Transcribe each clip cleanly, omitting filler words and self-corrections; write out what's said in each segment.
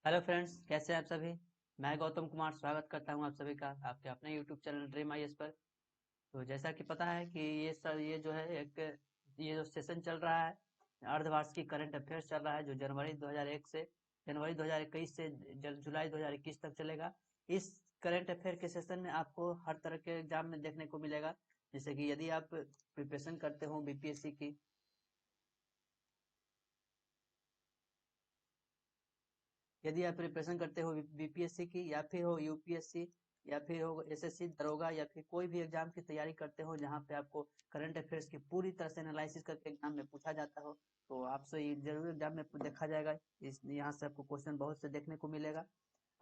Hello friends, कैसे हैं आप सभी। मैं गौतम कुमार स्वागत करता हूं आप सभी का आपके अपने यूट्यूब चैनल ड्रीम आईएएस पर। तो जैसा कि पता है कि ये जो है एक ये जो सेशन चल रहा है, अर्धवार्षिक करंट अफेयर्स चल रहा है, जो जनवरी 2001 से जनवरी 2021 से जुलाई 2021 तक चलेगा। इस करंट अफेयर के सेशन में आपको हर तरह के एग्जाम में देखने को मिलेगा। जैसे कि यदि आप प्रिपरेशन करते हो बीपीएससी की, यदि आप प्रिपरेशन करते हो बीपीएससी की, या फिर हो यूपीएससी, या फिर हो एसएससी दरोगा, या फिर कोई भी एग्जाम की तैयारी करते हो जहां पे आपको करंट अफेयर्स की पूरी तरह से एनालिसिस करके एग्जाम में पूछा जाता हो, तो आपसे ये जरूर एग्जाम में देखा जाएगा। इस यहाँ से आपको क्वेश्चन बहुत से देखने को मिलेगा।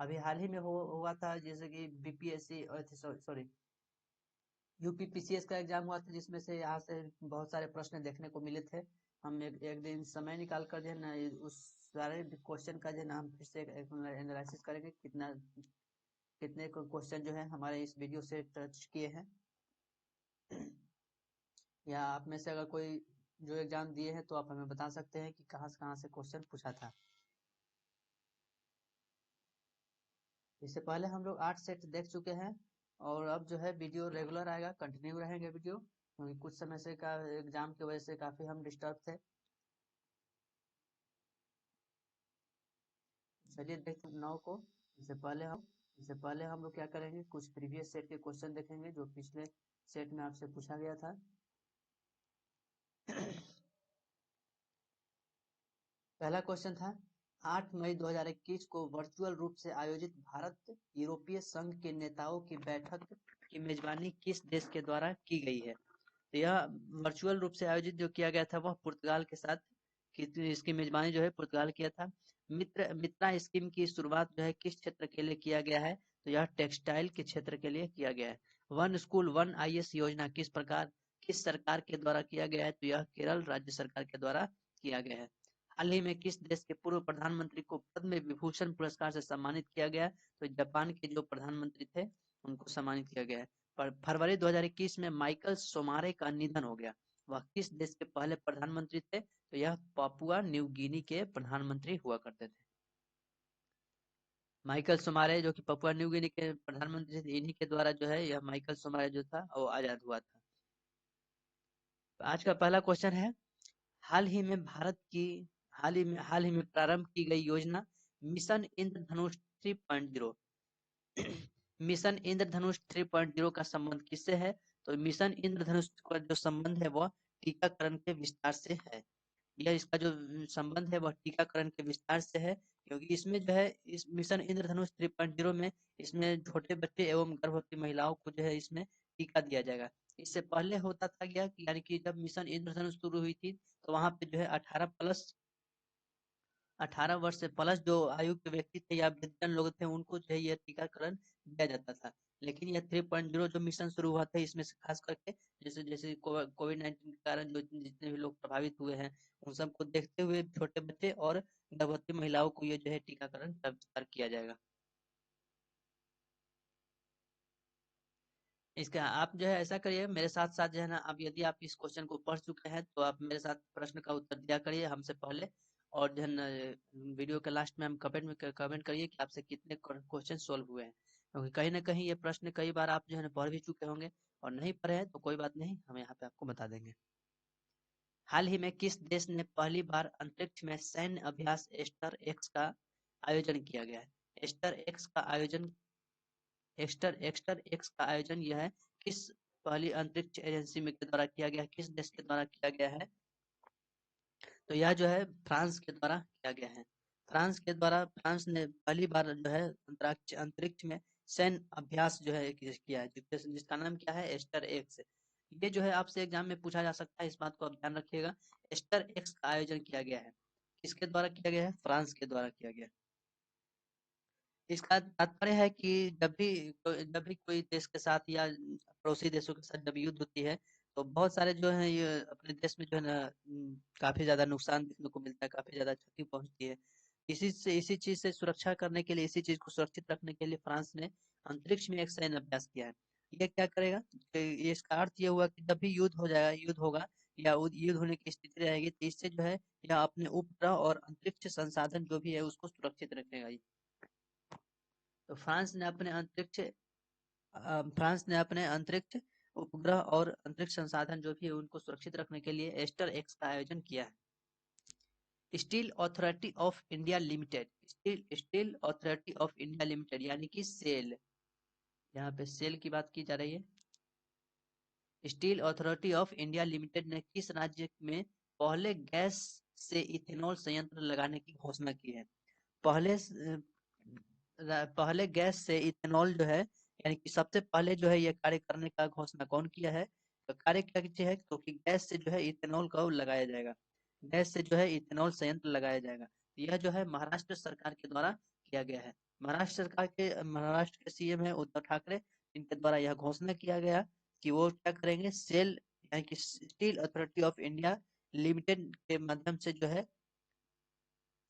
अभी हाल ही में हुआ था, जैसे कि बीपीएससी, सॉरी, यूपीपीसीएस का एग्जाम हुआ था, जिसमें से यहाँ से बहुत सारे प्रश्न देखने को मिले थे। हम एक दिन समय निकाल कर जो है ना उस सारे क्वेश्चन का जो है ना हम फिर से एनालिसिस करेंगे, कितने क्वेश्चन जो है हमारे इस वीडियो से टच किए हैं। या आप में से अगर कोई जो एग्जाम दिए हैं तो आप हमें बता सकते हैं कि कहाँ से क्वेश्चन पूछा था। इससे पहले हम लोग 8 सेट देख चुके हैं, और अब जो है वीडियो रेगुलर आएगा, कंटिन्यू रहेंगे वीडियो, क्योंकि कुछ समय से का एग्जाम की वजह से काफी हम डिस्टर्ब थे। चलिए देखते हैं 9 को। इससे पहले हम लोग क्या करेंगे, कुछ प्रीवियस सेट के क्वेश्चन देखेंगे जो पिछले सेट में आपसे पूछा गया था। पहला क्वेश्चन था, 8 मई 2021 को वर्चुअल रूप से आयोजित भारत यूरोपीय संघ के नेताओं की बैठक की मेजबानी किस देश के द्वारा की गई है। तो यह वर्चुअल रूप से आयोजित जो किया गया था वह पुर्तगाल के साथ इसकी मेजबानी जो है पुर्तगाल किया था। मित्रा स्कीम की शुरुआत जो है किस क्षेत्र के लिए किया गया है, तो यह टेक्सटाइल के क्षेत्र के लिए किया गया है। वन स्कूल वन आईएएस योजना किस सरकार के द्वारा किया गया है, तो यह केरल राज्य सरकार के द्वारा किया गया है। हाल ही में किस देश के पूर्व प्रधानमंत्री को पद्म विभूषण पुरस्कार से सम्मानित किया गया, तो जापान के जो प्रधानमंत्री थे उनको सम्मानित किया गया है। पर फरवरी 2021 में माइकल सोमारे का निधन हो गया। वह किस देश के पहले प्रधानमंत्री थे, तो यह पापुआ न्यू गिनी के प्रधानमंत्री हुआ करते थे। माइकल सोमारे जो कि पापुआ न्यू गिनी के प्रधानमंत्री थे, इन्हीं के द्वारा जो है यह माइकल सोमारे जो था वो आजाद हुआ था। तो आज का पहला क्वेश्चन है, हाल ही में भारत की हाल ही में प्रारंभ की गई योजना मिशन इंद्रधनुष 3.0। मिशन इंद्रधनुष 3.0 का संबंध किससे है, तो मिशन इंद्रधनुष का जो संबंध है वह टीकाकरण के विस्तार से है। यह इसका जो संबंध है वह टीकाकरण के विस्तार से है, क्योंकि इसमें जो है इस मिशन इंद्रधनुष 3.0 में इसमें छोटे बच्चे एवं गर्भवती महिलाओं को जो है इसमें टीका दिया जाएगा। इससे पहले होता था क्या कि यानी कि जब मिशन इंद्रधनुष शुरू हुई थी तो वहां पे जो है 18 वर्ष से प्लस जो आयु के व्यक्ति थे या वृद्धजन लोग थे उनको जो है ये टीकाकरण दिया जाता था। लेकिन यह 3.0 जो मिशन शुरू हुआ था इसमें से खास करके जैसे जैसे कोविड 19 के कारण जो जितने भी लोग प्रभावित हुए हैं उन सबको देखते हुए छोटे बच्चे और गर्भवती महिलाओं को ये जो है टीकाकरण का विस्तार किया जाएगा। इसका आप जो है ऐसा करिए, मेरे साथ साथ जो है ना, अब यदि आप इस क्वेश्चन को पढ़ चुके हैं तो आप मेरे साथ प्रश्न का उत्तर दिया करिए हमसे पहले, और जो है ना वीडियो के लास्ट में हम कमेंट करिए कि आपसे कितने क्वेश्चन सोल्व हुए हैं, क्योंकि कहीं ना कहीं ये प्रश्न कई बार आप जो है ना पढ़ भी चुके होंगे, और नहीं पढ़े हैं तो कोई बात नहीं, हम यहाँ पे आपको बता देंगे। हाल ही में किस देश ने पहली बार अंतरिक्ष में सैन्य अभ्यास एस्टर एक्स का आयोजन किया गया है। एस्टर एक्स का आयोजन एक्सटर एक्स का आयोजन यह है किस पहली अंतरिक्ष एजेंसी में के द्वारा किया गया है, किस देश के द्वारा किया गया है, तो यह जो है फ्रांस के द्वारा किया गया है। फ्रांस ने पहली बार जो है अंतरिक्ष अंतरिक्ष में सैन्य अभ्यास जो है किया है, जिसका नाम क्या है, एस्टर एक्स। ये जो है आपसे एग्जाम में पूछा जा सकता है, इस बात को आप ध्यान रखिएगा। एस्टर एक्स का आयोजन किया गया है, किसके द्वारा किया गया है, फ्रांस के द्वारा किया गया है। इसका तात्पर्य है कि जब भी कोई देश के साथ या पड़ोसी देशों के साथ जब युद्ध होती है तो बहुत सारे जो है ये अपने देश में जो है ना काफी ज्यादा नुकसान देखने को मिलता है, काफी ज्यादा क्षति पहुंचती है। इसी चीज से सुरक्षा करने के लिए, इसी चीज को सुरक्षित रखने के लिए फ्रांस ने अंतरिक्ष में एक सैन्य अभ्यास किया है। ये क्या करेगा कि ये इसका अर्थ ये हुआ कि जब भी युद्ध होगा या युद्ध होने की स्थिति रहेगी, तो इससे जो है यह अपने उपग्रह और अंतरिक्ष संसाधन जो भी है उसको सुरक्षित रखेगा। तो फ्रांस ने अपने अंतरिक्ष उपग्रह और अंतरिक्ष संसाधन जो भी है उनको सुरक्षित रखने के लिए एस्टर एक्स का आयोजन किया है। Steel authority of India limited, steel authority of India limited यानी कि सेल, यहाँ पे सेल की बात की जा रही है। Steel authority of India limited ने किस राज्य में पहले गैस से इथेनॉल संयंत्र लगाने की घोषणा की है? पहले गैस से इथेनॉल जो है, यानी कि सबसे पहले जो है ये कार्य करने का घोषणा कौन किया है? तो कार्य क्या किया है? तो कि गैस से जो है इथेनॉल का लगाया जाएगा, गैस से जो है इथेनॉल संयंत्र लगाया जाएगा। यह जो है महाराष्ट्र सरकार के द्वारा किया गया है। महाराष्ट्र के सीएम है उद्धव ठाकरे, इनके द्वारा यह घोषणा किया गया कि वो क्या करेंगे, सेल यानी कि steel authority of India limited के माध्यम से जो है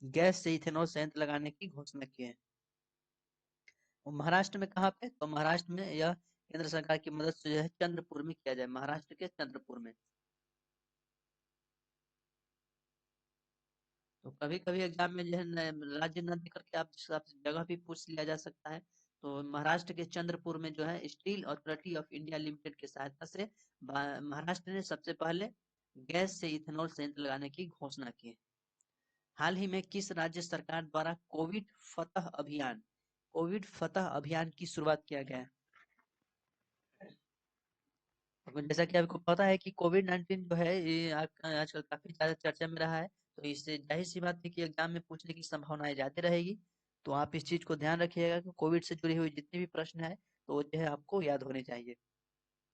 गैस से इथेनॉल संयंत्र लगाने की घोषणा की है। महाराष्ट्र में कहाँ पे? तो महाराष्ट्र में यह केंद्र सरकार की मदद से जो है चंद्रपुर में किया जाए, महाराष्ट्र के चंद्रपुर में। तो कभी कभी एग्जाम में जो है राज्य न दे करके आप जगह भी पूछ लिया जा सकता है। तो महाराष्ट्र के चंद्रपुर में जो है steel authority of India limited की सहायता से महाराष्ट्र ने सबसे पहले गैस से इथेनॉल संयंत्र लगाने की घोषणा की। हाल ही में किस राज्य सरकार द्वारा कोविड फतह अभियान की शुरुआत किया गया है? जैसा कि आपको पता है कि कोविड-19 जो है ये आजकल काफी ज्यादा चर्चा में रहा है, तो इससे जाहिर सी बात है कि एग्जाम में पूछने की संभावनाएं ज्यादा रहेगी। तो आप इस चीज को ध्यान रखिएगा कि कोविड से जुड़ी हुई जितनी भी प्रश्न है तो वो जो है आपको याद होने चाहिए,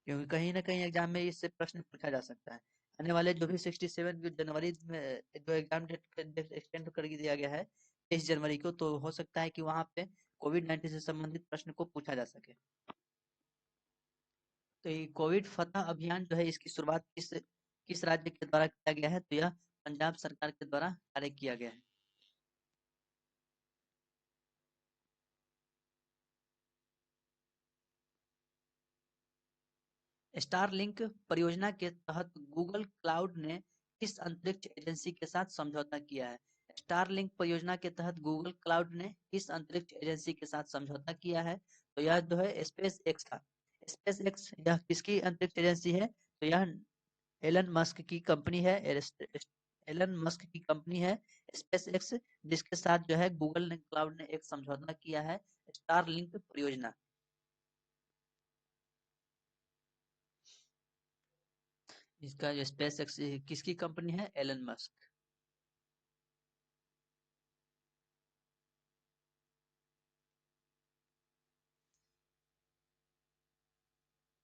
क्योंकि कहीं ना कहीं एग्जाम में इससे प्रश्न पूछा जा सकता है। आने वाले जो भी 67 जनवरी में जो एग्जाम डेट एक्सटेंड कर दिया गया है 23 जनवरी को, तो हो सकता है कि वहां पे कोविड-19 से संबंधित प्रश्न को पूछा जा सके। तो ये कोविड फतह अभियान जो है इसकी शुरुआत किस किस राज्य के द्वारा किया गया है? तो यह पंजाब सरकार के द्वारा कार्य किया गया है। स्टारलिंक परियोजना के तहत गूगल क्लाउड ने किस अंतरिक्ष एजेंसी के साथ समझौता किया है? स्टारलिंक परियोजना के तहत गूगल क्लाउड ने किस अंतरिक्ष एजेंसी के साथ समझौता किया है? तो यह जो है स्पेस एक्स का। स्पेस एक्स यह किसकी अंतरिक्ष एजेंसी है? तो यह एलन मस्क की कंपनी है। एलन मस्क की कंपनी है स्पेस एक्स, जिसके साथ जो है गूगल ने क्लाउड ने एक समझौता किया है, स्टारलिंक परियोजना। इसका जो स्पेस एक्स किसकी कंपनी है? Elon Musk.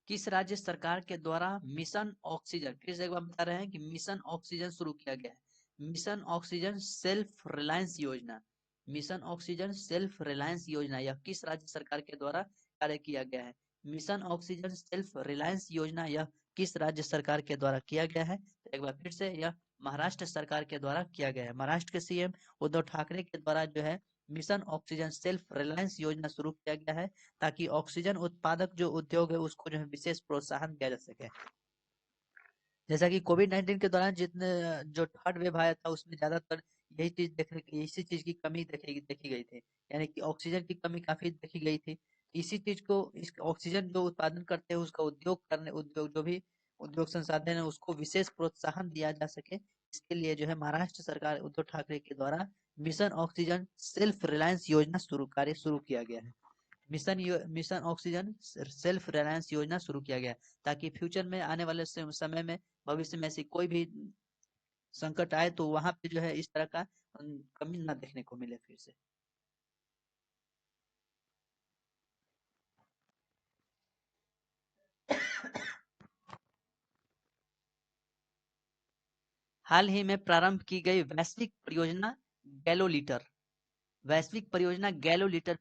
किस राज्य सरकार के द्वारा मिशन ऑक्सीजन, फिर से एक बार बता रहे हैं कि मिशन ऑक्सीजन शुरू किया गया है? मिशन ऑक्सीजन सेल्फ रिलायंस योजना, मिशन ऑक्सीजन सेल्फ रिलायंस योजना यह किस राज्य सरकार के द्वारा कार्य किया गया है? मिशन ऑक्सीजन सेल्फ रिलायंस योजना यह किस राज्य सरकार के द्वारा किया गया है? तो एक बार फिर से यह महाराष्ट्र सरकार के द्वारा किया गया है। महाराष्ट्र के सीएम उद्धव ठाकरे के द्वारा जो है मिशन ऑक्सीजन सेल्फ रिलायंस योजना शुरू किया गया है, ताकि ऑक्सीजन उत्पादक जो उद्योग है उसको जो है विशेष प्रोत्साहन दिया जा सके। जैसा कि कोविड-19 के दौरान जितने जो थर्ड वेव आया था उसमें ज्यादातर यही चीज देखने की इसी चीज की कमी देखी गई थी, यानी कि ऑक्सीजन की कमी काफी देखी गई थी। इसी चीज को, इस ऑक्सीजन जो उत्पादन करते हैं उसका उद्योग जो भी उद्योग संसाधन है उसको विशेष प्रोत्साहन दिया जा सके, इसके लिए जो है महाराष्ट्र सरकार उद्धव ठाकरे के द्वारा मिशन ऑक्सीजन सेल्फ रिलायंस योजना शुरू किया गया है। मिशन ऑक्सीजन सेल्फ रिलायंस योजना शुरू किया गया, ताकि फ्यूचर में आने वाले समय में भविष्य में ऐसी कोई भी संकट आए तो वहां पे जो है इस तरह का कमी ना देखने को मिले फिर से। हाल ही में प्रारंभ की गई वैश्विक परियोजना गैलोलीटर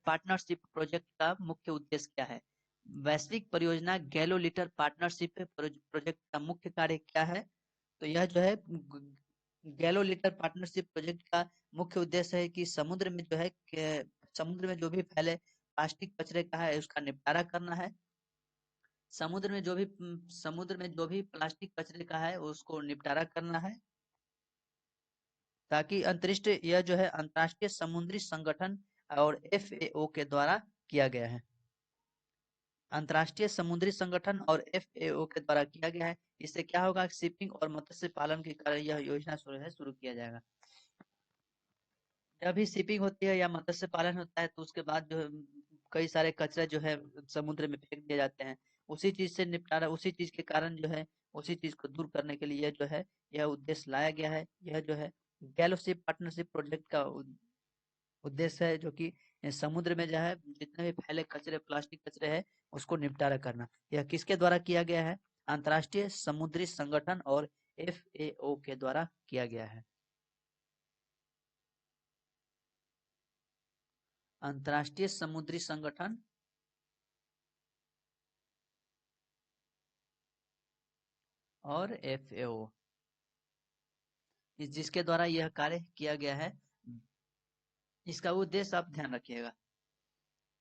पार्टनरशिप प्रोजेक्ट का मुख्य उद्देश्य क्या है? वैश्विक परियोजना गैलोलीटर पार्टनरशिप प्रोजेक्ट का मुख्य कार्य क्या है? तो यह जो है गैलोलीटर पार्टनरशिप प्रोजेक्ट का मुख्य उद्देश्य है कि समुद्र में जो है समुद्र में जो भी फैले प्लास्टिक कचरे का है उसका निपटारा करना है। समुद्र में जो भी प्लास्टिक कचरे का है उसको निपटारा करना है, ताकि यह जो है अंतर्राष्ट्रीय समुद्री संगठन और FAO के द्वारा किया गया है। अंतर्राष्ट्रीय समुद्री संगठन और FAO के द्वारा किया गया है। इससे क्या होगा, शिपिंग और मत्स्य पालन के कारण यह योजना शुरू किया जाएगा। जब भी शिपिंग होती है या मत्स्य पालन होता है तो उसके बाद जो है कई सारे कचरे जो है समुद्र में फेंक दिए जाते हैं। उसी चीज से निपटारा, उसी चीज के कारण जो है उसी चीज को दूर करने के लिए यह जो है यह उद्देश्य लाया गया है। यह जो है गैलोशिप पार्टनरशिप प्रोजेक्ट का उद्देश्य है, जो कि समुद्र में जो है जितने भी फैले कचरे, प्लास्टिक कचरे है उसको निपटारा करना। यह किसके द्वारा किया गया है? अंतर्राष्ट्रीय समुद्री संगठन और FAO के द्वारा किया गया है। अंतर्राष्ट्रीय समुद्री संगठन और FAO, जिसके द्वारा यह कार्य किया गया है। इसका उद्देश्य आप ध्यान रखिएगा।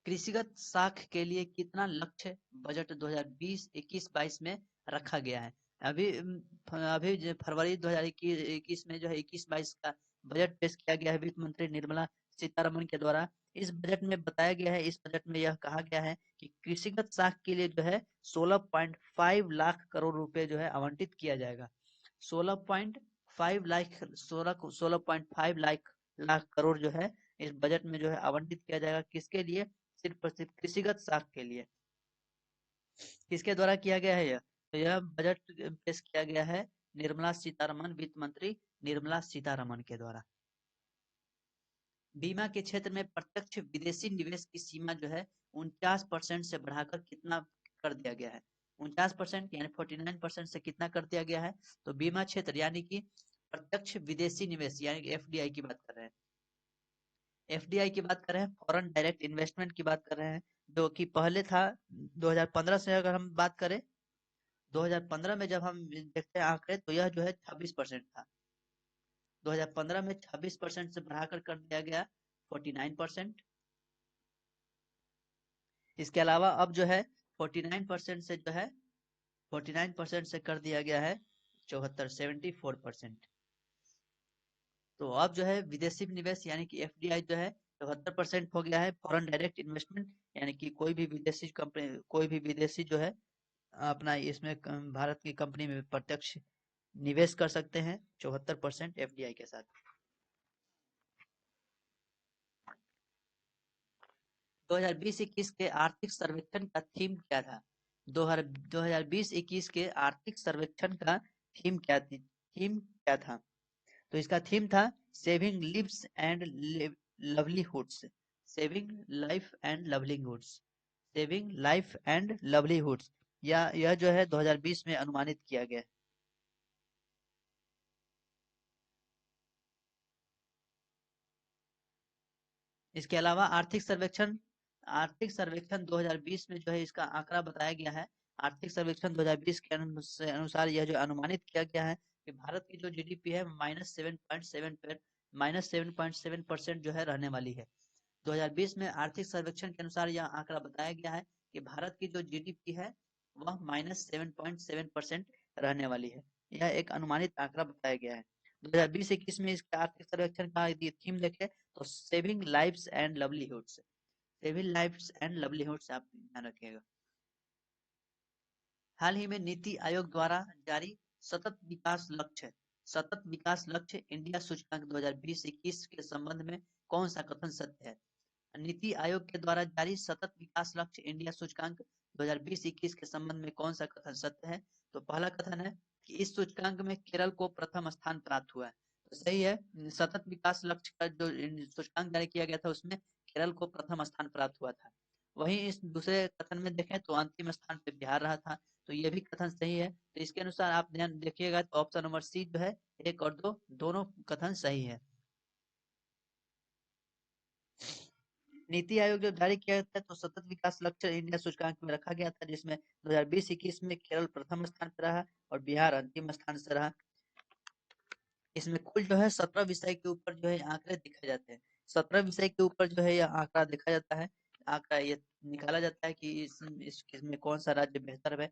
कृषिगत साख के लिए कितना लक्ष्य बजट 2020-21-22 में रखा गया है? अभी जो फरवरी 2021 में जो है 21-22 का बजट पेश किया गया है वित्त मंत्री निर्मला सीतारमण के द्वारा। इस बजट में बताया गया है, इस बजट में यह कहा गया है कि कृषिगत साख के लिए जो है 16.5 लाख करोड़ रुपए जो है आवंटित किया जाएगा। 16.5 लाख करोड़ जो है इस बजट में जो है आवंटित किया जाएगा। किसके लिए? सिर्फ और सिर्फ कृषिगत साख के लिए। किसके द्वारा किया गया है यह? तो यह बजट पेश किया गया है निर्मला सीतारमण, वित्त मंत्री निर्मला सीतारमण के द्वारा। बीमा के क्षेत्र में प्रत्यक्ष विदेशी निवेश की सीमा जो है 49% से बढ़ाकर कितना कर दिया गया है? 49% यानी 49% से कितना कर दिया गया है? तो बीमा क्षेत्र यानी कि प्रत्यक्ष विदेशी निवेश यानी कि FDI की बात कर रहे हैं। FDI की बात कर रहे हैं, फॉरेन डायरेक्ट इन्वेस्टमेंट की बात कर रहे हैं, जो कि पहले था 2015 से अगर हम बात करें, 2015 में जब हम देखते हैं आंकड़े तो यह जो है 26% था। 2015 में 26% से बढ़ाकर कर दिया गया 49%। इसके अलावा अब जो है 49% से जो है 49% से कर दिया गया है 74% तो अब जो है विदेशी निवेश यानी कि FDI जो है 74% हो गया है। फॉरेन डायरेक्ट इन्वेस्टमेंट यानी कि कोई भी विदेशी कंपनी, कोई भी विदेशी जो है अपना इसमें भारत की कंपनी में प्रत्यक्ष निवेश कर सकते हैं 74% FDI के साथ। 2020-21 के आर्थिक सर्वेक्षण का थीम क्या था? 2020-21 के आर्थिक सर्वेक्षण का थीम क्या था? तो इसका थीम था saving lives and livelihoods. Saving life and livelihoods. Saving life and livelihoods या यह जो है 2020 में अनुमानित किया गया। इसके अलावा आर्थिक सर्वेक्षण 2020 में जो है इसका आंकड़ा बताया गया है। आर्थिक सर्वेक्षण 2020 के अनुसार यह जो अनुमानित किया गया है कि भारत की जो GDP है -7.7% जो है रहने वाली है। 2020 में आर्थिक सर्वेक्षण के अनुसार यह आंकड़ा बताया गया है कि भारत की जो GDP है वह -7.7% रहने वाली है। यह एक अनुमानित आंकड़ा बताया गया है। 2020-21 में इसके आर्थिक सर्वेक्षण का यदि थीम देखें तो saving lives and livelihoods. Saving lives and livelihoods आप ध्यान रखिएगा। हाल ही में नीति आयोग द्वारा जारी सतत विकास लक्ष्य इंडिया सूचकांक 2020-21 के संबंध में कौन सा कथन सत्य है? नीति आयोग के द्वारा जारी सतत विकास लक्ष्य इंडिया सूचकांक 2020-21 के संबंध में कौन सा कथन सत्य है? तो पहला कथन है कि इस सूचकांक में केरल को प्रथम स्थान प्राप्त हुआ है। तो सही है, सतत विकास लक्ष्य का जो सूचकांक जारी किया गया था उसमें केरल को प्रथम स्थान प्राप्त हुआ था। वहीं इस दूसरे कथन में देखें तो अंतिम स्थान पे बिहार रहा था। तो ये भी कथन सही है। तो इसके अनुसार आप ध्यान देखिएगा तो ऑप्शन नंबर सी जो है 1 और 2 दोनों कथन सही है। नीति आयोग जब जारी किया था तो सतत विकास लक्ष्य इंडिया सूचकांक में रखा गया था, जिसमें 2020-21 में केरल प्रथम स्थान पर रहा और बिहार अंतिम स्थान से रहा। इसमें कुल जो है 17 विषय के ऊपर जो है आंकड़े दिखाए जाते हैं। 17 विषय के ऊपर जो है यह आंकड़ा देखा जाता है। आंकड़ा ये निकाला जाता है कि इसमें कौन सा राज्य बेहतर है।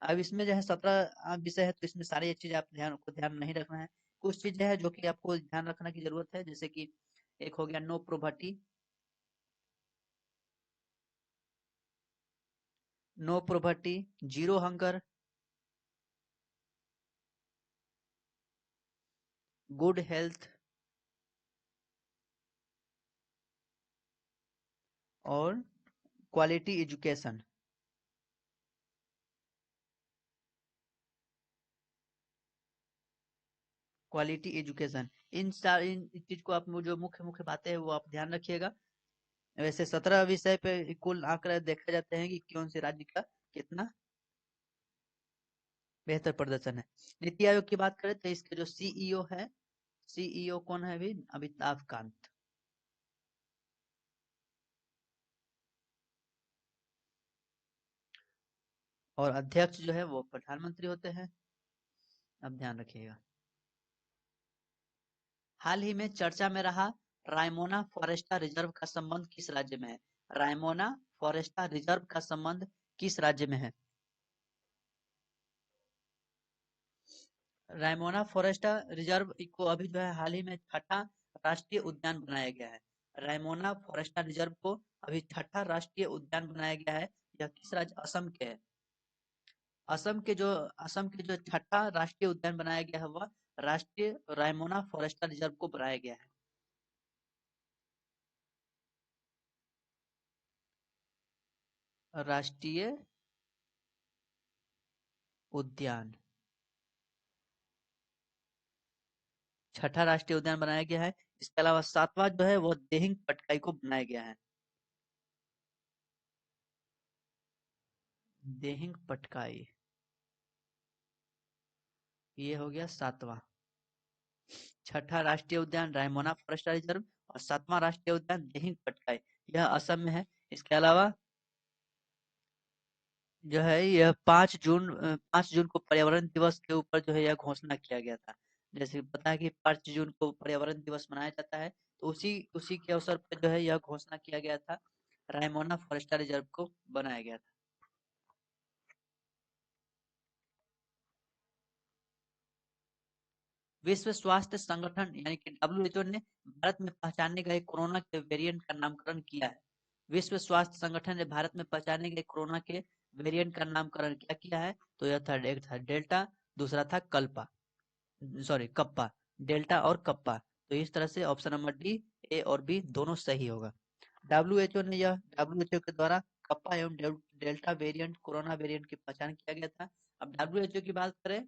अब इसमें जो है 17 विषय है, तो इसमें सारी चीज आप ध्यान नहीं रखना है। कुछ चीजें है जो कि आपको ध्यान रखने की जरूरत है, जैसे कि एक हो गया no property, no property, zero hunger, good health और क्वालिटी एजुकेशन। क्वालिटी एजुकेशन, इन चीज को आप जो मुख्य मुख्य बातें हैं वो आप ध्यान रखिएगा। वैसे 17 विषय पे कुल आंकड़े देखे जाते हैं कि कौन से राज्य का कितना बेहतर प्रदर्शन है। नीति आयोग की बात करें तो इसके जो सीईओ है, सीईओ कौन है अभी? अमिताभ कांत। और अध्यक्ष जो है वो प्रधानमंत्री होते हैं। अब ध्यान रखिएगा। हाल ही में चर्चा में रहा रायमोना फॉरेस्टा रिजर्व का संबंध किस राज्य में है? रायमोना फॉरेस्टा रिजर्व का संबंध किस राज्य में है? रायमोना फॉरेस्टा रिजर्व को अभी जो है हाल ही में छठा राष्ट्रीय उद्यान बनाया गया है। रायमोना फॉरेस्टा रिजर्व को अभी छठा राष्ट्रीय उद्यान बनाया गया है। यह किस राज्य? असम के है। असम के जो छठा राष्ट्रीय उद्यान बनाया गया है वह राष्ट्रीय रायमोना फॉरेस्टा रिजर्व को बनाया गया है। राष्ट्रीय उद्यान, छठा राष्ट्रीय उद्यान बनाया गया है। इसके अलावा सातवां जो है वो दिहिंग पटकाई को बनाया गया है। दिहिंग पटकाई, ये हो गया सातवां। छठा राष्ट्रीय उद्यान रायमोना फॉरेस्ट रिजर्व और सातवां राष्ट्रीय उद्यान दिहिंग पटकाई, यह असम में है। इसके अलावा जो है यह 5 जून को पर्यावरण दिवस के ऊपर जो है यह घोषणा किया गया था। जैसे पता है कि 5 जून को पर्यावरण दिवस मनाया जाता है, तो उसी उसी के अवसर पर जो है यह घोषणा किया गया था, रायमोना फॉरेस्ट रिजर्व को बनाया गया था। विश्व स्वास्थ्य संगठन यानी कि डब्ल्यूएचओ ने भारत में पहचाने गए कोरोना के वेरिएंट का नामकरण किया है। विश्व स्वास्थ्य संगठन ने भारत में पहचाने गए कोरोना के वेरिएंट का नामकरण क्या किया है? तो यह था, एक था डेल्टा, दूसरा था कल्पा, सॉरी कप्पा, डेल्टा और कप्पा। तो इस तरह से ऑप्शन नंबर डी, ए और बी दोनों सही होगा। डब्ल्यूएचओ के द्वारा कप्पा एवं डेल्टा वेरिएंट कोरोना वेरिएंट की पहचान किया गया था। अब डब्ल्यूएचओ की बात करें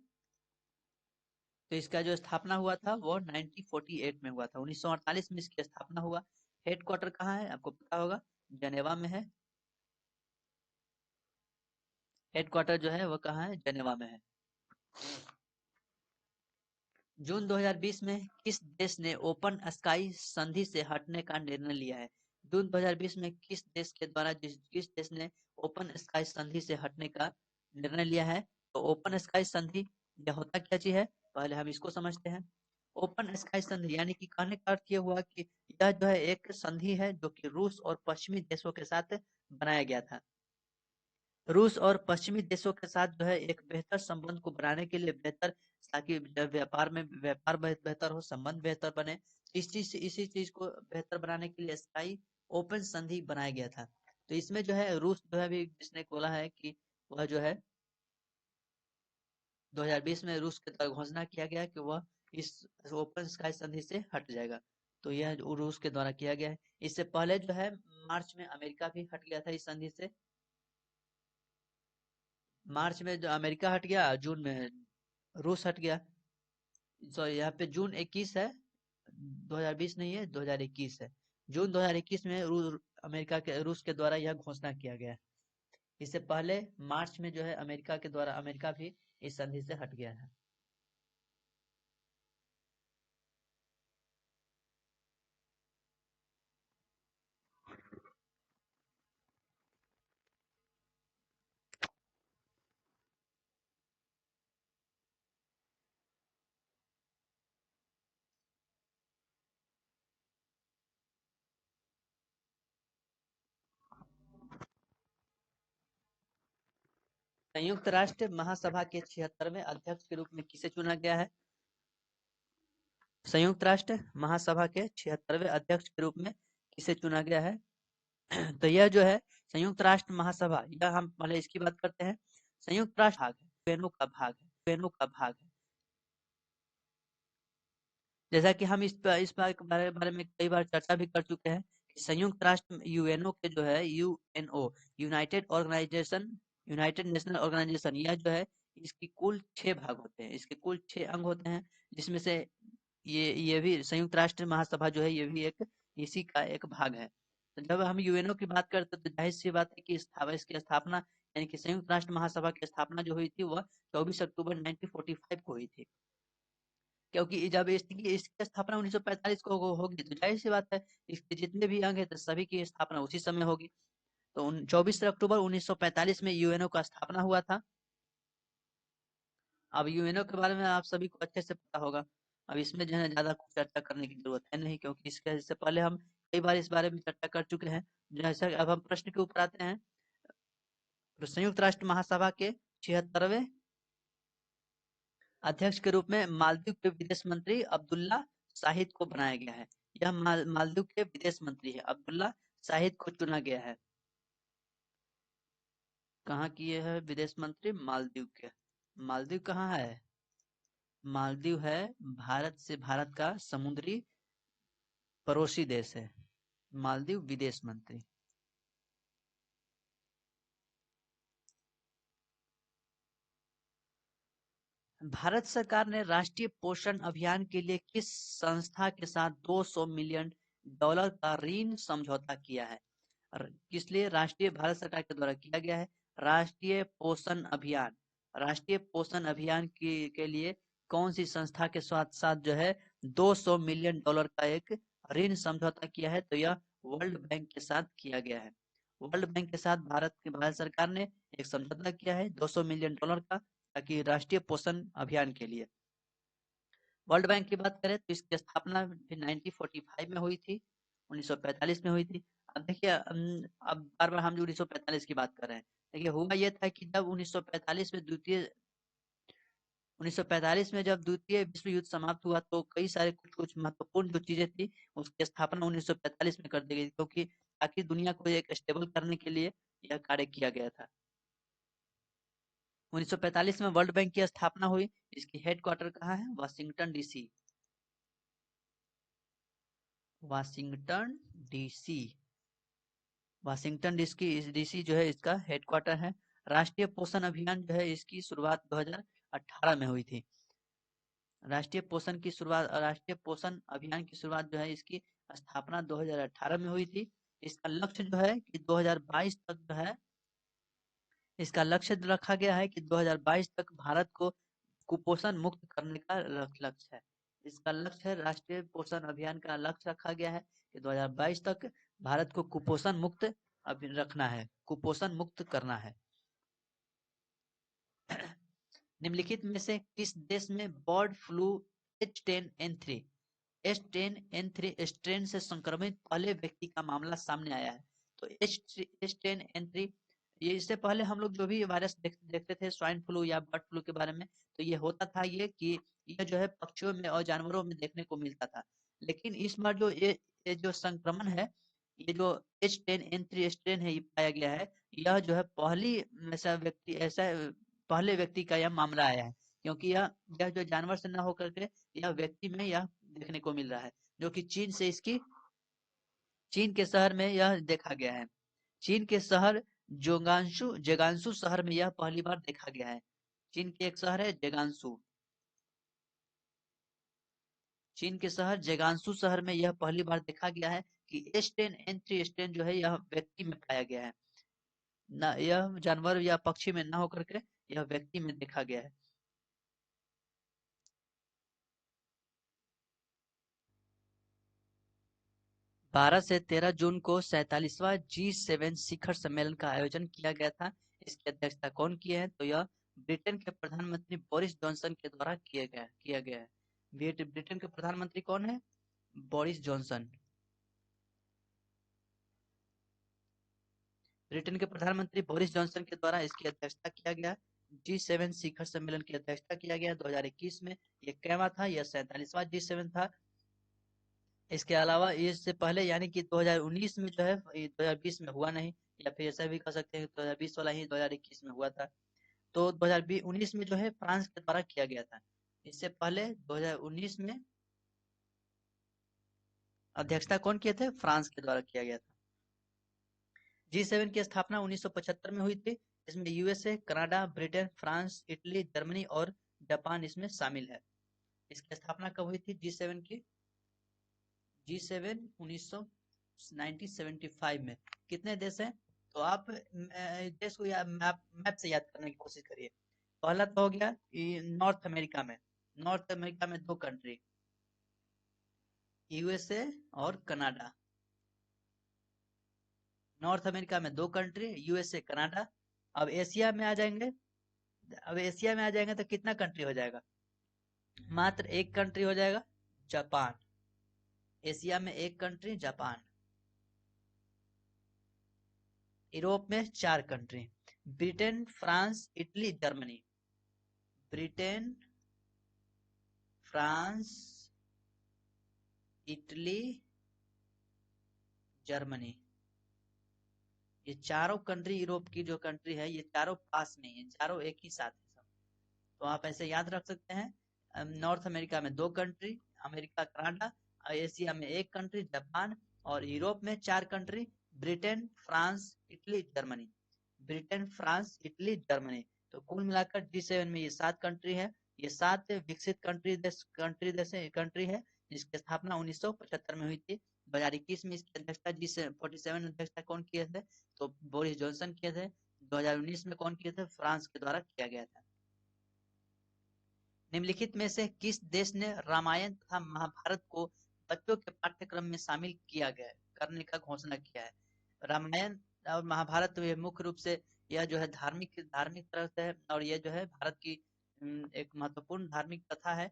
तो इसका जो स्थापना हुआ था वो 1948 में हुआ था, 1948 में इसकी स्थापना हुआ। हेडक्वार्टर कहाँ है आपको पता होगा? जनेवा में है। हेडक्वार्टर जो है वो कहाँ है? जनेवा में है। जून 2020 में किस देश ने ओपन स्काई संधि से हटने का निर्णय लिया है? जून 2020 में किस देश के द्वारा किस देश ने ओपन स्काई संधि से हटने का निर्णय लिया है? तो ओपन स्काई संधि यह होता क्या चीज है, पहले हम इसको समझते हैं। ओपन स्काई संधि यानी कि कहने का अर्थ ये हुआ कि यह जो है एक संधि है जो कि रूस और पश्चिमी देशों के साथ बनाया गया था। रूस और पश्चिमी देशों के साथ जो है एक बेहतर संबंध को बनाने के लिए, बेहतर, ताकि व्यापार बेहतर हो, संबंध बेहतर बने, इसी चीज को बेहतर बनाने के लिए स्थायी ओपन संधि बनाया गया था। तो इसमें जो है रूस जो है भी जिसने बोला है कि वह जो है 2020 में रूस के द्वारा घोषणा किया गया कि वह इस ओपन स्काई संधि से हट जाएगा। तो यह रूस के द्वारा किया गया है। इससे पहले जो है मार्च में अमेरिका भी हट गया था इस संधि से। मार्च में जो अमेरिका हट गया, जून में रूस हट गया। सॉरी, यहाँ पे जून 21 है, 2020 नहीं है, 2021 है। जून 2021 में अमेरिका के रूस के द्वारा यह घोषणा किया गया है। इससे पहले मार्च में जो है अमेरिका के द्वारा अमेरिका भी इस संधि से हट गया है। संयुक्त राष्ट्र महासभा के 76वें अध्यक्ष के रूप में किसे चुना गया है? संयुक्त राष्ट्र महासभा के 76वें अध्यक्ष के रूप में किसे चुना गया है? तो यह जो है संयुक्त राष्ट्र महासभा, यह हम पहले इसकी बात करते हैं। संयुक्त राष्ट्र भाग है, यूएनओ का भाग है, यूएनओ का भाग है। जैसा कि हम इस बारे में कई बार चर्चा भी कर चुके हैं कि संयुक्त राष्ट्र यूएनओ के जो है यूएनओ यूनाइटेड नेशनल ऑर्गेनाइजेशन, यह जो है इसकी कुल 6 भाग होते हैं, इसके कुल 6 अंग होते हैं, जिसमें से ये भी संयुक्त राष्ट्र महासभा जो है ये भी एक इसी का एक भाग है। तो जब हम यूएनओ की बात करते हैं तो जाहिर सी बात है कि इसकी स्थापना यानी कि संयुक्त राष्ट्र महासभा की स्थापना जो हुई थी वह 24 अक्टूबर 1945 को हुई थी। क्योंकि जब इसकी स्थापना 1945 को होगी तो जाहिर सी बात है इसके जितने भी अंग है तो सभी की स्थापना उसी समय होगी। तो 24 अक्टूबर 1945 में यूएनओ का स्थापना हुआ था। अब यूएनओ के बारे में आप सभी को अच्छे से पता होगा, अब इसमें जो है ज्यादा कुछ चर्चा करने की जरूरत है नहीं, क्योंकि इससे पहले हम कई बार इस बारे में चर्चा कर चुके हैं। जैसा अब हम प्रश्न के ऊपर आते हैं, तो संयुक्त राष्ट्र महासभा के 76वें अध्यक्ष के रूप में मालदीव के विदेश मंत्री अब्दुल्ला शाहिद को बनाया गया है। यह मालदीव के विदेश मंत्री है, अब्दुल्ला शाहिद को चुना गया है। कहाँ की ये है विदेश मंत्री? मालदीव के। मालदीव कहाँ है? मालदीव है भारत का समुद्री पड़ोसी देश है। मालदीव विदेश मंत्री। भारत सरकार ने राष्ट्रीय पोषण अभियान के लिए किस संस्था के साथ $200 मिलियन का ऋण समझौता किया है? किस लिए भारत सरकार के द्वारा किया गया है? राष्ट्रीय पोषण अभियान। राष्ट्रीय पोषण अभियान के लिए कौन सी संस्था के साथ साथ जो है $200 मिलियन का एक ऋण समझौता किया है? तो यह वर्ल्ड बैंक के साथ किया गया है। वर्ल्ड बैंक के साथ भारत सरकार ने एक समझौता किया है $200 मिलियन का, ताकि राष्ट्रीय पोषण अभियान के लिए। वर्ल्ड बैंक की बात करें तो इसकी स्थापना 1945 में हुई थी, 1945 में हुई थी। अब देखिए अब बार बार हम जो 1945 की बात कर रहे हैं, देखिए हुआ यह था कि जब 1945 में जब द्वितीय विश्व युद्ध समाप्त हुआ तो कई सारे कुछ महत्वपूर्ण जो चीजें थी उसकी स्थापना 1945 में कर दी गई, क्योंकि ताकि दुनिया को एक स्टेबल करने के लिए यह कार्य किया गया था। 1945 में वर्ल्ड बैंक की स्थापना हुई। इसकी हेडक्वार्टर कहाँ है? Washington DC. Washington DC. Washington DC जो है इसका हेडक्वार्टर है। राष्ट्रीय पोषण अभियान जो है इसकी शुरुआत 2018 में हुई थी। राष्ट्रीय पोषण अभियान की शुरुआत जो है इसकी स्थापना 2018 में हुई थी। इसका लक्ष्य जो है कि 2022 तक जो है इसका लक्ष्य रखा गया है कि 2022 तक भारत को कुपोषण मुक्त करने का लक्ष्य है। इसका लक्ष्य है, राष्ट्रीय पोषण अभियान का लक्ष्य रखा गया है कि 2022 तक भारत को कुपोषण मुक्त रखना है, कुपोषण मुक्त करना है। निम्नलिखित में से किस देश में बर्ड फ्लू H10N3 स्ट्रेन से संक्रमित पहले व्यक्ति का मामला सामने आया है? तो H10N3, ये इससे पहले हम लोग जो भी वायरस देखते थे स्वाइन फ्लू या बर्ड फ्लू के बारे में, तो ये होता था ये कि यह जो है पक्षियों में और जानवरों में देखने को मिलता था। लेकिन इस बार जो ये जो संक्रमण है, ये जो H10N3 स्ट्रेन है ये पाया गया है, यह जो है पहले व्यक्ति का यह मामला आया है, क्योंकि यह जो जानवर से न होकर के यह व्यक्ति में यह देखने को मिल रहा है, जो कि चीन के शहर में यह देखा गया है। चीन के शहर जेगांसू शहर में यह पहली बार देखा गया है। चीन के एक शहर है जेगांसू। चीन के शहर जेगांसू शहर में यह पहली बार देखा गया है कि H10N3 स्ट्रेन जो है यह व्यक्ति में पाया गया है, न यह जानवर या पक्षी में न होकर के यह व्यक्ति में देखा गया है। 12 से 13 जून को 47वां G7 शिखर सम्मेलन का आयोजन किया गया था। इसकी अध्यक्षता कौन किए हैं? तो यह ब्रिटेन के प्रधानमंत्री बोरिस जॉनसन के द्वारा किया गया है। ब्रिटेन के प्रधानमंत्री कौन है? Boris Johnson. ब्रिटेन के प्रधानमंत्री बोरिस जॉनसन के द्वारा इसकी अध्यक्षता किया गया। G7 शिखर सम्मेलन की अध्यक्षता किया गया 2021 में। ये कैवा था? यह 47वां G7 था। इसके अलावा इससे पहले यानी कि 2019 में जो है, 2020 में हुआ नहीं, या फिर ऐसा भी कह सकते हैं 2020 वाला ही 2021 में हुआ था। तो 2019 में जो है फ्रांस के द्वारा किया गया था। इससे पहले 2019 में अध्यक्षता कौन किए थे? फ्रांस के द्वारा किया गया था। G7 की स्थापना 1975 में हुई थी। इसमें USA, Canada, Britain, France, Italy, Germany और जापान इसमें शामिल है। इसकी स्थापना कब हुई थी G7 की? G7 1975 में। कितने देश हैं? तो आप देश को मैप से याद करने की कोशिश करिए। पहला तो हो गया नॉर्थ अमेरिका में। नॉर्थ अमेरिका में 2 कंट्री, यूएसए और कनाडा। नॉर्थ अमेरिका में 2 कंट्री, यूएसए, कनाडा। अब एशिया में आ जाएंगे। अब एशिया में आ जाएंगे तो कितना कंट्री हो जाएगा? मात्र 1 कंट्री हो जाएगा, जापान। एशिया में 1 कंट्री, जापान। यूरोप में 4 country, Britain, France, Italy, Germany. Britain, France, Italy, Germany. ये चारों कंट्री, यूरोप की जो कंट्री है, ये चारों पास में है, चारों एक ही साथ है सब। तो आप ऐसे याद रख सकते हैं। नॉर्थ अमेरिका में 2 कंट्री, अमेरिका, कनाडा। एशिया में 1 कंट्री, जापान। और यूरोप में 4 country, Britain, France, Italy, Germany. Britain, France, Italy, Germany. तो कुल मिलाकर G7 में ये 7 कंट्री है। ये 7 विकसित कंट्री है, जिसकी स्थापना 1975 में हुई थी। 2021 में इसकी अध्यक्षता G47 अध्यक्षता कौन किए थे? तो बोरिस जॉनसन किए थे। 2019 में कौन किए थे? फ्रांस के द्वारा किया गया था। निम्नलिखित में से किस देश ने रामायण तथा महाभारत को बच्चों के पाठ्यक्रम में शामिल किया गया करने का घोषणा किया है? रामायण और महाभारत तो ये मुख्य रूप से यह जो है धार्मिक धार्मिक तरह से है, और ये जो है भारत की एक महत्वपूर्ण धार्मिक कथा है।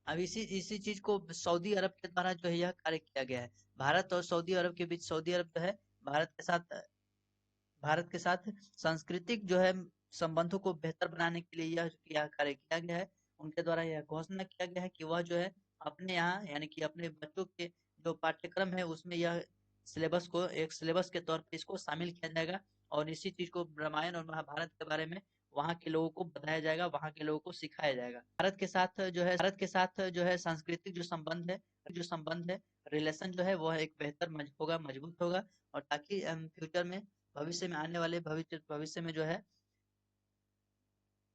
अब इसी इसी चीज को सऊदी अरब के द्वारा जो है यह कार्य किया गया है। भारत और सऊदी अरब के बीच, सऊदी अरब जो है भारत के साथ भारत के साथ सांस्कृतिक जो है संबंधों को बेहतर बनाने के लिए यह कार्य किया गया है। उनके द्वारा यह घोषणा किया गया है कि वह जो है अपने यहाँ यानी कि अपने बच्चों के जो पाठ्यक्रम है उसमें यह सिलेबस को एक सिलेबस के तौर पे इसको शामिल किया जाएगा, और इसी चीज को रामायण और महाभारत के बारे में वहाँ के लोगों को बताया जाएगा, वहाँ के लोगों को सिखाया जाएगा। भारत के साथ जो है सांस्कृतिक जो संबंध है, रिलेशन जो है वह एक बेहतर होगा, मजबूत होगा। और ताकि फ्यूचर में, भविष्य में, आने वाले भविष्य में जो है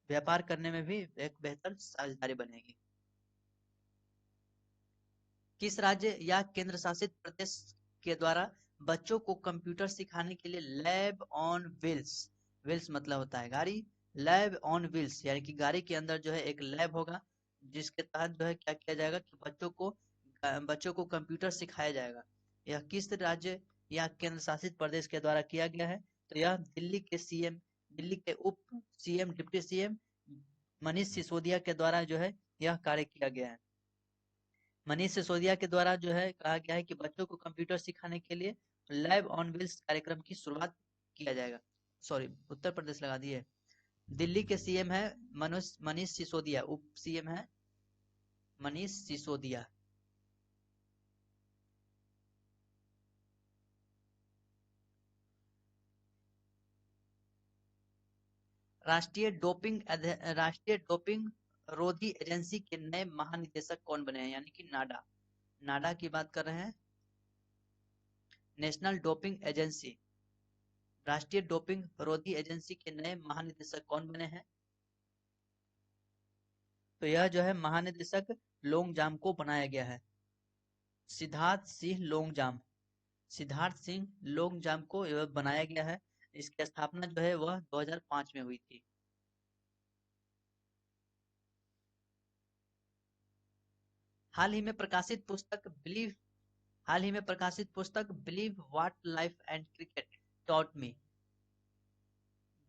व्यापार करने में भी एक बेहतर साझेदारी बनेगी। किस राज्य या केंद्र शासित प्रदेश के द्वारा बच्चों को कंप्यूटर सिखाने के लिए लैब ऑन व्हील्स, व्हील्स मतलब होता है गाड़ी, लैब ऑन व्हील्स यानी कि गाड़ी के अंदर जो है एक लैब होगा, जिसके तहत जो है क्या किया जाएगा कि बच्चों को कंप्यूटर सिखाया जाएगा। यह किस राज्य या केंद्र शासित प्रदेश के द्वारा किया गया है? तो यह दिल्ली के उप CM, deputy CM Manish Sisodia के द्वारा जो है यह कार्य किया गया है। मनीष सिसोदिया के द्वारा जो है कहा गया है कि बच्चों को कंप्यूटर सिखाने के लिए लैब ऑन व्हील्स कार्यक्रम की शुरुआत किया जाएगा। सॉरी, उत्तर प्रदेश लगा दिए। दिल्ली के सीएम है मनीष सिसोदिया, उप सीएम है मनीष सिसोदिया। राष्ट्रीय डोपिंग रोधी एजेंसी के नए महानिदेशक कौन बने हैं? यानी कि नाडा, नाडा की बात कर रहे हैं। नेशनल डोपिंग एजेंसी, राष्ट्रीय डोपिंग रोधी एजेंसी के नए महानिदेशक कौन बने हैं? तो यह जो है महानिदेशक लोंगजाम को बनाया गया है, सिद्धार्थ सिंह लोंगजाम। सिद्धार्थ सिंह लोंगजाम को यह बनाया गया है। इसकी स्थापना जो है वह 2005 में हुई थी। हाल ही में प्रकाशित पुस्तक बिलीव हाल ही में प्रकाशित पुस्तक believe what life and cricket taught me,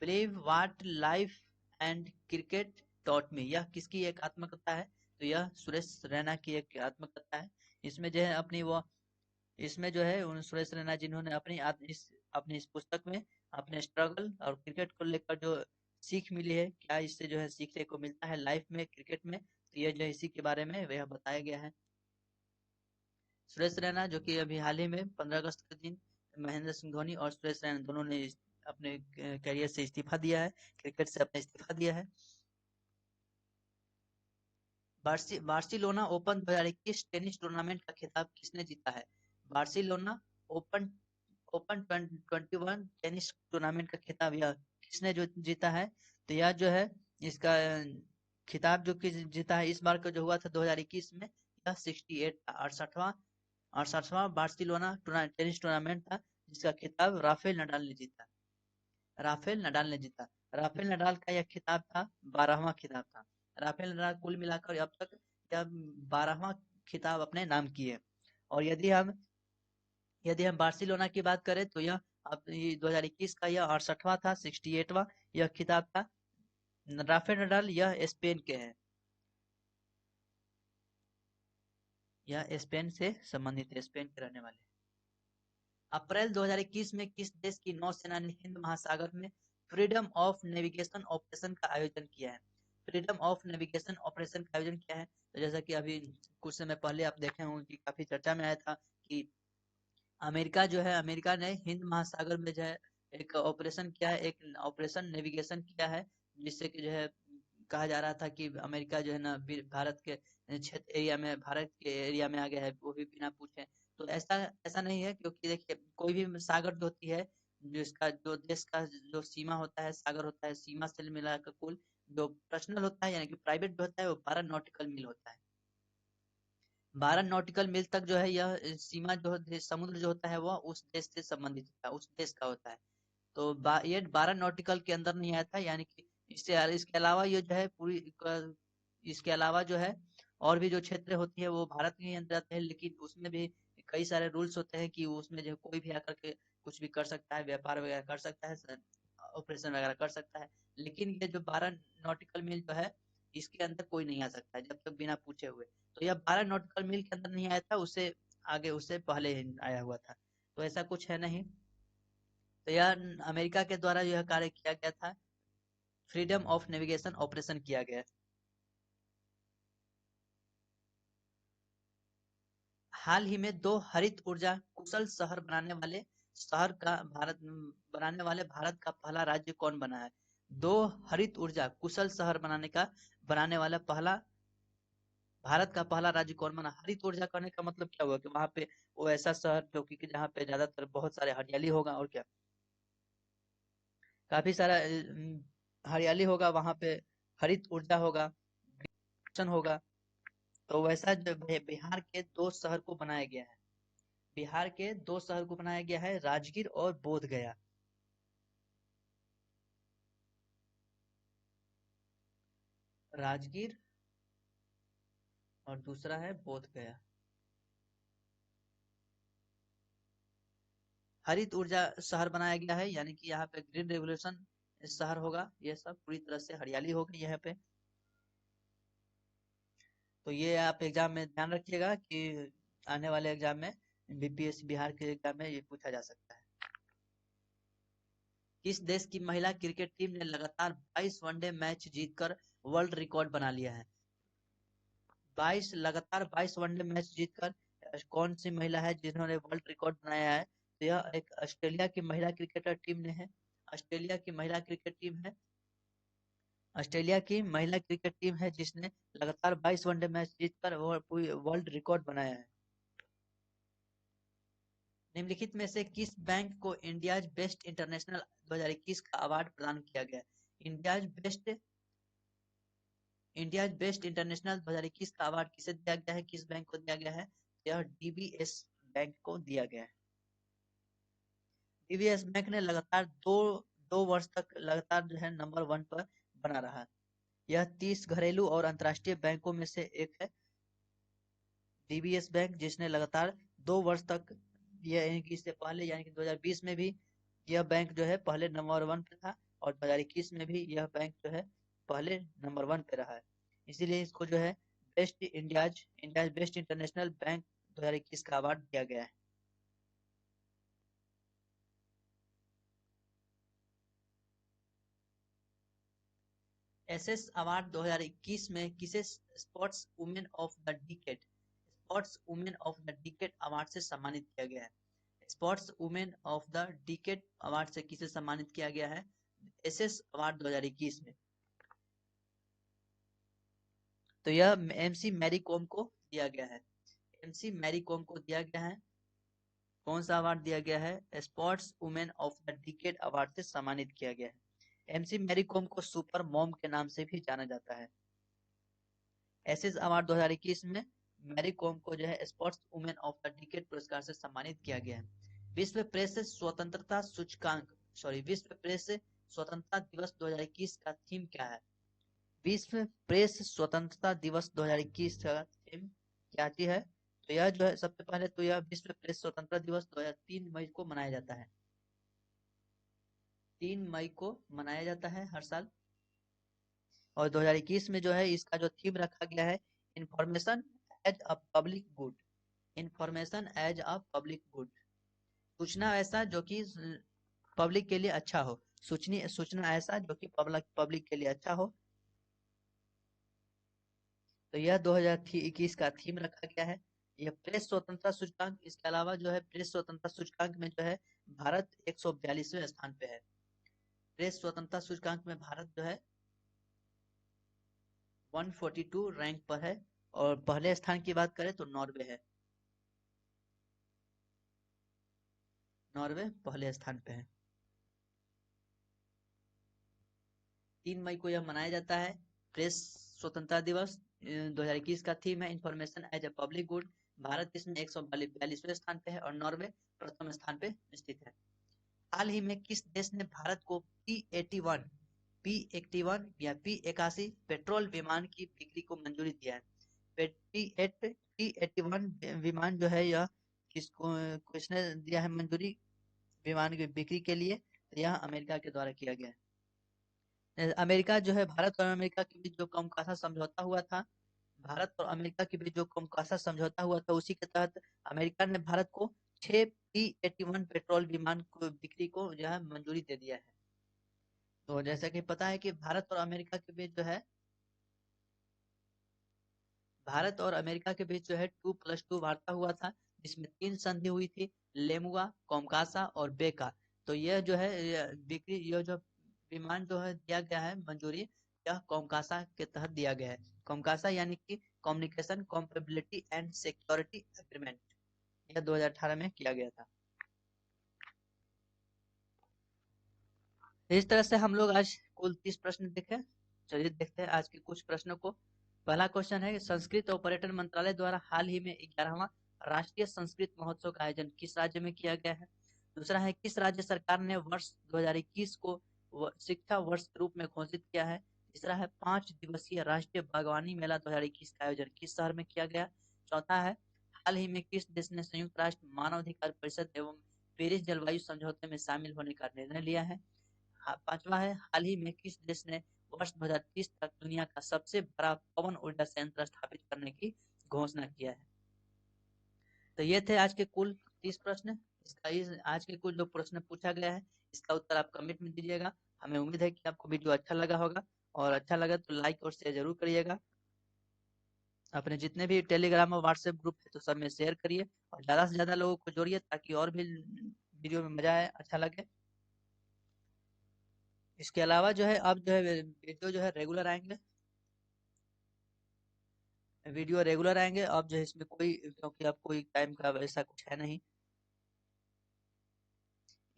believe what life and cricket taught me, यह किसकी एक आत्मकथा है? तो यह सुरेश रैना की एक आत्मकथा है। इसमें जो है इसमें जो है उन सुरेश रैना जिन्होंने अपनी इस पुस्तक में अपने स्ट्रगल और क्रिकेट को लेकर जो सीख मिली है, क्या इससे जो है सीखने को मिलता है लाइफ में, क्रिकेट में, तो ये जो है इसी के बारे में यह बताया गया है। सुरेश रैना जो कि अभी हाल ही में 15 अगस्त के दिन महेंद्र सिंह धोनी और सुरेश रैना दोनों ने अपने करियर से इस्तीफा दिया है, क्रिकेट से अपना इस्तीफा दिया है। बार्सिलोना ओपन 2021 टेनिस टूर्नामेंट का खिताब किसने जीता है? Barcelona open open 21 tennis tournament का खिताब यह किसने जो जीता है? तो यह जो है इसका खिताब जो कि जीता है इस बार का जो हुआ था 2021 में, यह 68 था, 68वां बार्सिलोना टेनिस टूर्नामेंट था, जिसका खिताब राफेल नडाल ने जीता। राफेल नडाल ने जीता। राफेल नडाल का यह खिताब था, 12वां खिताब था। राफेल नडाल कुल मिलाकर अब तक यह 12वां खिताब अपने नाम किए। और यदि हम बार्सिलोना की बात करें तो यह अब 2021 का यह 68वां था, 68वां यह खिताब था। राफेल नडाल यह स्पेन के हैं, यह स्पेन से संबंधित है, स्पेन के रहने वाले। अप्रैल 2021 में किस देश की नौसेना ने हिंद महासागर में फ्रीडम ऑफ नेविगेशन ऑपरेशन का आयोजन किया है? फ्रीडम ऑफ नेविगेशन ऑपरेशन का आयोजन किया है, तो जैसा कि अभी कुछ समय पहले आप देखे होंगे कि काफी चर्चा में आया था कि अमेरिका जो है, अमेरिका ने हिंद महासागर में जो है एक ऑपरेशन किया है, एक ऑपरेशन नेविगेशन किया है, जिससे कि जो है कहा जा रहा था कि अमेरिका जो है ना भारत के क्षेत्र एरिया में, भारत के एरिया में आ गया है, वो भी बिना पूछे। तो ऐसा ऐसा नहीं है, क्योंकि देखिए कोई भी सागर जो होती है, जिसका जो देश का जो सीमा होता है, सागर होता है, सीमा से मिलाकर कुल जो पर्सनल होता है यानी कि प्राइवेट होता है, वो 12 नॉटिकल मील होता है। 12 नॉटिकल मील तक जो है यह सीमा जो समुद्र जो होता है वह उस देश से संबंधित होता है, उस देश का होता है। तो ये 12 नॉटिकल के अंदर नहीं आता, यानी कि इसके अलावा ये जो है इसके अलावा जो है और भी जो क्षेत्र होती है वो भारत के अंदर आते हैं, लेकिन उसमें भी कई सारे रूल्स होते हैं कि उसमें जो कोई भी आकर के कुछ भी कर सकता है, व्यापार वगैरह कर सकता है, ऑपरेशन वगैरह कर सकता है। लेकिन ये जो 12 नॉटिकल मील जो है इसके अंदर कोई नहीं आ सकता है जब तक बिना पूछे हुए। तो यह 12 नॉटिकल मील के अंदर नहीं आया था, उससे आगे, उससे पहले ही आया हुआ था। तो ऐसा कुछ है नहीं। तो यह अमेरिका के द्वारा यह कार्य किया गया था, फ्रीडम ऑफ नेविगेशन ऑपरेशन किया गया। हाल ही में दो हरित ऊर्जा कुशल शहर बनाने वाले भारत का पहला राज्य कौन बना है? दो हरित ऊर्जा कुशल शहर बनाने वाला भारत का पहला राज्य कौन बना? हरित ऊर्जा करने का मतलब क्या हुआ कि वहां पे वो ऐसा शहर जो कि जहाँ पे ज्यादातर बहुत सारे हरियाली होगा, और क्या काफी सारा हरियाली होगा वहां पे, हरित ऊर्जा होगा, ग्रीन होगा। तो वैसा जो बिहार के दो शहर को बनाया गया है, बिहार के दो शहर को बनाया गया है, राजगीर और बोध गया। राजगीर और दूसरा है बोध गया। हरित ऊर्जा शहर बनाया गया है, यानी कि यहाँ पे ग्रीन रेवोल्यूशन शहर होगा, ये सब पूरी तरह से हरियाली होगी यहाँ पे। तो ये आप एग्जाम में ध्यान रखिएगा कि आने वाले एग्जाम में, बीपीएससी बिहार के एग्जाम में ये पूछा जा सकता है। किस देश की महिला क्रिकेट टीम ने लगातार 22 वनडे मैच जीतकर वर्ल्ड रिकॉर्ड बना लिया है? 22 वनडे मैच जीतकर कौन सी महिला है जिन्होंने वर्ल्ड रिकॉर्ड बनाया है? तो यह एक ऑस्ट्रेलिया की महिला क्रिकेटर टीम ने है, ऑस्ट्रेलिया की महिला क्रिकेट टीम है, ऑस्ट्रेलिया की महिला क्रिकेट टीम है जिसने लगातार 22 वनडे मैच जीतकर वर्ल्ड रिकॉर्ड बनाया है। निम्नलिखित में से किस बैंक को इंडियाज बेस्ट इंटरनेशनल 2021 का अवार्ड प्रदान किया गया? India's best India's best international 2021 का अवार्ड किसे दिया गया है, किस बैंक को दिया गया है? यह डीबीएस बैंक को दिया गया है। डीबीएस बैंक ने लगातार दो वर्ष तक लगातार जो है नंबर 1 पर बना रहा। यह 30 घरेलू और अंतर्राष्ट्रीय बैंकों में से एक है, डीबीएस बैंक, जिसने लगातार 2 वर्ष तक, यह यानी कि इससे पहले यानी कि 2020 में भी यह बैंक जो है पहले नंबर 1 पे था, और 2021 में भी यह बैंक जो है पहले नंबर 1 पे रहा है। इसीलिए इसको जो है इंडियाज बेस्ट इंटरनेशनल बैंक 2021 का अवार्ड दिया गया है। एसएस अवार्ड 2021 में किसे sports women of the decade award से सम्मानित किया गया है? Sports women of the decade award से किसे सम्मानित किया गया है एसएस अवार्ड 2021 में? तो यह एमसी मैरी कॉम को दिया गया है। एमसी मैरी कॉम को दिया गया है। कौन सा अवार्ड दिया गया है? Sports women of the decade award से सम्मानित किया गया है। एमसी मैरी कॉम को सुपर मॉम के नाम से भी जाना जाता है। एसएस अवार्ड 2021 में मैरी कॉम को जो है sports women of the decade पुरस्कार से सम्मानित किया गया है। विश्व प्रेस स्वतंत्रता सूचकांक विश्व प्रेस स्वतंत्रता दिवस 2021 का थीम क्या है? विश्व प्रेस स्वतंत्रता दिवस 2021 का थीम क्या है? तो यह जो है सबसे पहले तो यह विश्व प्रेस स्वतंत्रता दिवस 3 मई को मनाया जाता है। 3 मई को मनाया जाता है हर साल। और 2021 में जो है इसका जो थीम रखा गया है information as a public good. Information as a public good, सूचना ऐसा जो कि पब्लिक के लिए अच्छा हो। सूचना ऐसा जो कि पब्लिक के लिए अच्छा हो। तो यह 2021 का थीम रखा गया है। यह प्रेस स्वतंत्रता सूचकांक, इसके अलावा जो है प्रेस स्वतंत्रता सूचकांक में जो है भारत 142वें स्थान पे है। प्रेस स्वतंत्रता सूचकांक में भारत जो है 142 रैंक पर है। और पहले स्थान की बात करें तो नॉर्वे है। नॉर्वे पहले स्थान पे है। 3 मई को यह मनाया जाता है प्रेस स्वतंत्रता दिवस। 2021 का थीम है information as a public good. Bharat इसमें 142वें स्थान पे है और नॉर्वे प्रथम स्थान पे स्थित है। हाल ही में किस देश ने भारत को P-81 या P-81 पेट्रोल विमान की बिक्री को मंजूरी दिया है? P-81 विमान जो है यह किसने दिया है मंजूरी विमान की बिक्री के लिए? यह अमेरिका के द्वारा किया गया है। अमेरिका जो है भारत और अमेरिका के बीच जो कमकासा समझौता हुआ था, भारत और अमेरिका के बीच जो कमकासा समझौता हुआ था उसी के तहत अमेरिका ने भारत को 6 P-81 पेट्रोल विमान को बिक्री को जो है मंजूरी दे दिया है। तो जैसा कि पता है कि भारत और अमेरिका के बीच जो है भारत और अमेरिका के बीच जो है 2+2 वार्ता हुआ था, जिसमें 3 संधि हुई थी, लेमुआ, कोमकासा और बेका। तो यह जो है बिक्री यह जो विमान जो है दिया गया है मंजूरी, यह कोमकासा के तहत दिया गया है। कोमकासा यानी कि communication compatibility and security agreement, यह 2018 में किया गया था। इस तरह से हम लोग आज कुल 30 प्रश्न देखे। चलिए देखते हैं आज के कुछ प्रश्नों को। पहला क्वेश्चन है कि संस्कृत और पर्यटन मंत्रालय द्वारा हाल ही में 11वां राष्ट्रीय संस्कृत महोत्सव का आयोजन किस राज्य में किया गया है? दूसरा है किस राज्य सरकार ने वर्ष 2021 को शिक्षा वर्ष के रूप में घोषित किया है? तीसरा है 5 दिवसीय राष्ट्रीय बागवानी मेला 2021 का आयोजन किस शहर में किया गया? चौथा है हाल ही में किस देश ने संयुक्त राष्ट्र मानवाधिकार परिषद एवं पेरिस जलवायु समझौते में शामिल होने का निर्णय लिया है? पांचवा है हाल ही में किस देश ने वर्ष 2030 तक दुनिया का सबसे बड़ा पवन ऊर्जा संयंत्र स्थापित करने की घोषणा किया है? तो ये थे आज के कुल 30 प्रश्न। आज के कुल जो प्रश्न पूछा गया है इसका उत्तर आप कमेंट में दीजिएगा। हमें उम्मीद है कि आपको वीडियो अच्छा लगा होगा, और अच्छा लगा तो लाइक और शेयर जरूर करिएगा। अपने जितने भी टेलीग्राम और व्हाट्सएप ग्रुप है तो सब में शेयर करिए और ज्यादा से ज्यादा लोगों को जोड़िए ताकि और भी वीडियो में मजा आए, अच्छा लगे। इसके अलावा जो है अब जो है वीडियो जो है रेगुलर आएंगे। वीडियो रेगुलर आएंगे अब जो है इसमें कोई, क्योंकि अब कोई टाइम का ऐसा कुछ है नहीं।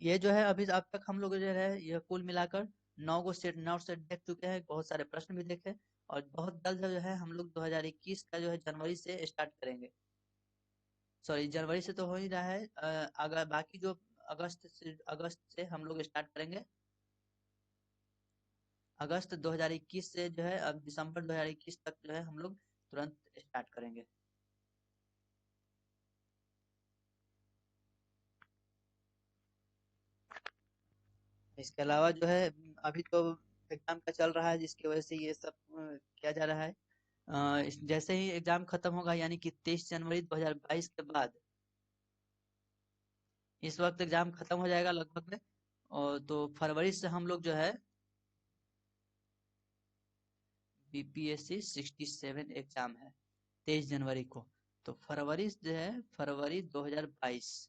ये जो है अभी अब तक हम लोग जो है ये कुल मिलाकर 9 सेट देख चुके हैं, बहुत सारे प्रश्न भी देखे। और बहुत जल्द जो है हम लोग 2021 का जो है जनवरी से स्टार्ट करेंगे। सॉरी जनवरी से तो हो ही रहा है, अगर बाकी जो अगस्त से हम लोग स्टार्ट करेंगे। अगस्त 2021 से जो है अब दिसंबर 2021 तक जो है हम लोग तुरंत स्टार्ट करेंगे। इसके अलावा जो है अभी तो एग्जाम का चल रहा है जिसकी वजह से ये सब किया जा रहा है। जैसे ही एग्जाम खत्म होगा यानी कि 23 जनवरी 2022 के बाद, इस वक्त एग्जाम खत्म हो जाएगा लगभग में। और तो फरवरी से हम लोग जो है बीपीएससी 67 एग्जाम है 23 जनवरी को। तो फरवरी जो है फरवरी 2022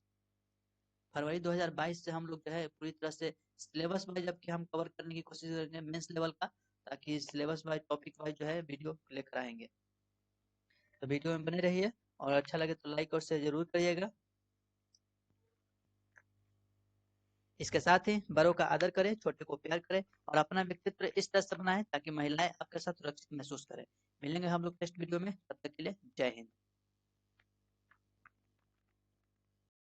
से हम लोग जो है पूरी तरह से सिलेबस वाइज अब हम कवर करने की कोशिश करेंगे मेंस लेवल का, ताकि सिलेबस वाइज टॉपिक वाइज जो है वीडियो लेकर आएंगे। तो वीडियो में बने रहिए और अच्छा लगे तो लाइक और शेयर जरूर करिएगा। इसके साथ ही बड़ों का आदर करें, छोटे को प्यार करें और अपना व्यक्तित्व इस तरह से बनाएं ताकि महिलाएं आपके साथ सुरक्षित महसूस करें। मिलेंगे हम लोग नेक्स्ट वीडियो में, तब तक के लिए जय हिंद।